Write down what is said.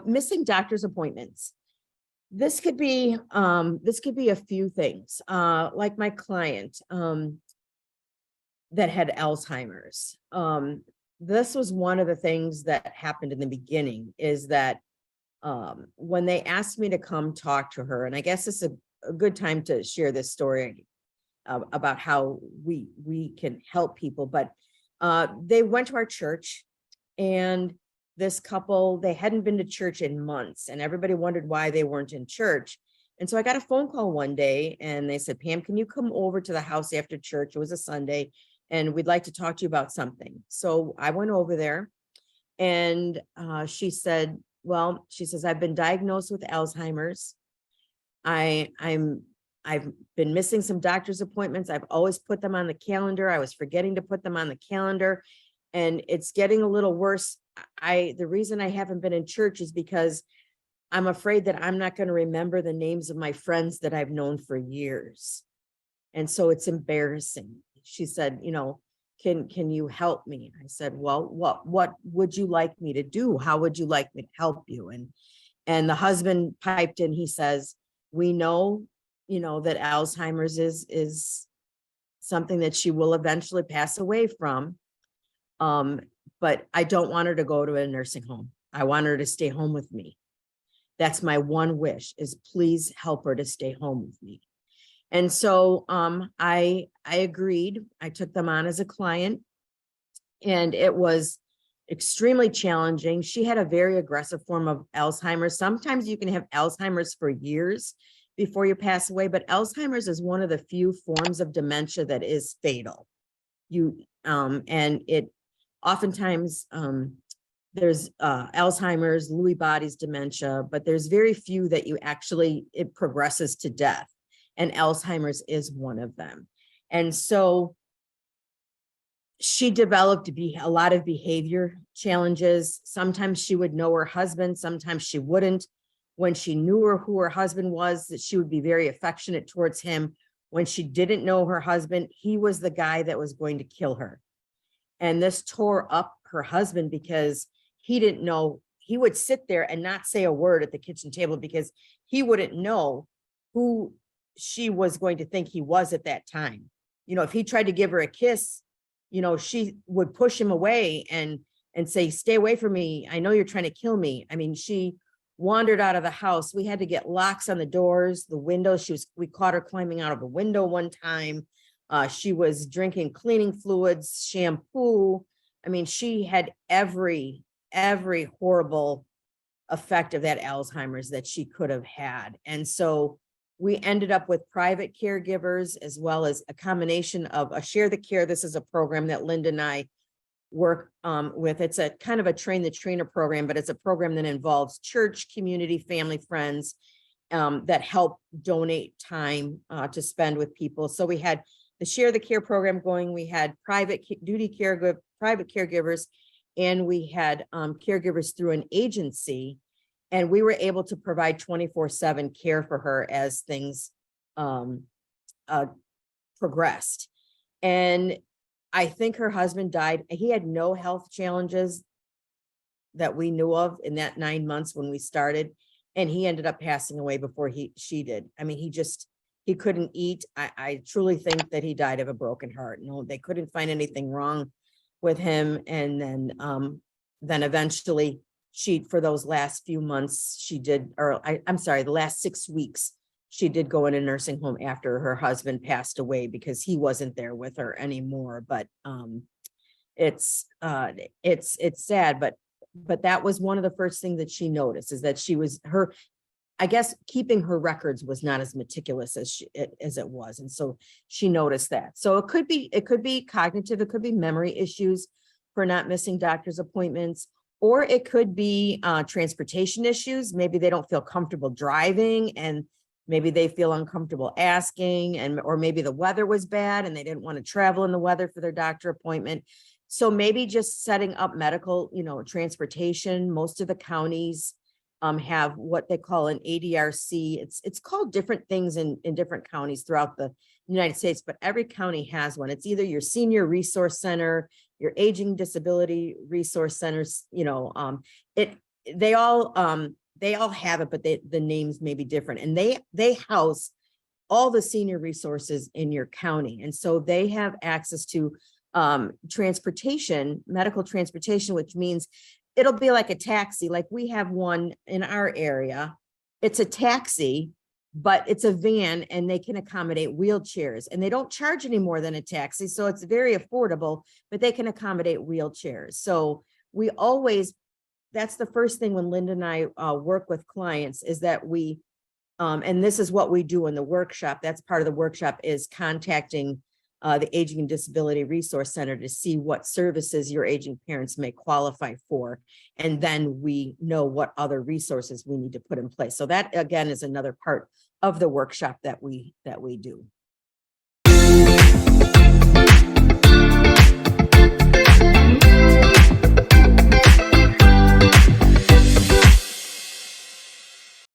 Missing doctor's appointments. This could be a few things. Like my client that had Alzheimer's. This was one of the things that happened in the beginning, is that when they asked me to come talk to her, and I guess it's a good time to share this story about how we can help people. But they went to our church, and this couple, they hadn't been to church in months, and everybody wondered why they weren't in church. And so I got a phone call one day, and they said, Pam, can you come over to the house after church? It was a Sunday, and we'd like to talk to you about something. So I went over there, and she says, I've been diagnosed with Alzheimer's. I've been missing some doctor's appointments. I've always put them on the calendar. I was forgetting to put them on the calendar, and it's getting a little worse. The reason I haven't been in church is because I'm afraid that I'm not going to remember the names of my friends that I've known for years. And so it's embarrassing. She said, can you help me? I said, well, what would you like me to do? How would you like me to help you? And the husband piped in. He says, we know, that Alzheimer's is something that she will eventually pass away from. But I don't want her to go to a nursing home. I want her to stay home with me. That's my one wish, is please help her to stay home with me. And so I agreed. I took them on as a client, and it was extremely challenging. She had a very aggressive form of Alzheimer's. Sometimes you can have Alzheimer's for years before you pass away, but Alzheimer's is one of the few forms of dementia that is fatal. And it oftentimes there's Alzheimer's, Lewy body's dementia, but there's very few that it progresses to death. And Alzheimer's is one of them. And so she developed a lot of behavior challenges. Sometimes she would know her husband, sometimes she wouldn't. When she knew who her husband was, that she would be very affectionate towards him. When she didn't know her husband, he was the guy that was going to kill her. And this tore up her husband, because he didn't know. He would sit there and not say a word at the kitchen table, because he wouldn't know who she was going to think he was at that time. If he tried to give her a kiss, she would push him away and say, stay away from me. I know you're trying to kill me. I mean, she wandered out of the house. We had to get locks on the doors, the windows. We caught her climbing out of a window one time. She was drinking cleaning fluids, shampoo. I mean, she had every horrible effect of that Alzheimer's that she could have had. And so we ended up with private caregivers, as well as a combination of a Share the Care. This is a program that Linda and I work with. It's a kind of a train the trainer program, but it's a program that involves church, community, family, friends that help donate time to spend with people. So we had the Share the Care program going. We had private caregivers, and we had caregivers through an agency, and we were able to provide 24/7 care for her as things progressed. And I think her husband died. He had no health challenges that we knew of in that 9 months when we started, and he ended up passing away before she did. I mean, he couldn't eat. I truly think that he died of a broken heart. No, they couldn't find anything wrong with him. And then eventually for those last few months, the last 6 weeks, she did go in a nursing home after her husband passed away, because he wasn't there with her anymore. But it's sad, but that was one of the first things that she noticed, is that I guess keeping her records was not as meticulous as it was. And so she noticed that. So it could be cognitive, it could be memory issues for not missing doctor's appointments, or it could be transportation issues. Maybe they don't feel comfortable driving, and maybe they feel uncomfortable asking, or maybe the weather was bad and they didn't want to travel in the weather for their doctor appointment. So maybe just setting up medical, transportation. Most of the counties have what they call an ADRC. It's called different things in different counties throughout the United States, but every county has one. It's either your senior resource center, your aging disability resource centers. they all have it, but the names may be different, and they house all the senior resources in your county. And so they have access to transportation, medical transportation, which means it'll be like a taxi. Like we have one in our area. It's a taxi, but it's a van, and they can accommodate wheelchairs, and they don't charge any more than a taxi. So it's very affordable, but they can accommodate wheelchairs. So we always, that's the first thing when Linda and I work with clients, is that we, and this is what we do in the workshop. That's part of the workshop, is contacting the Aging and Disability Resource Center to see what services your aging parents may qualify for. And then we know what other resources we need to put in place. So that, again, is another part of the workshop that we do.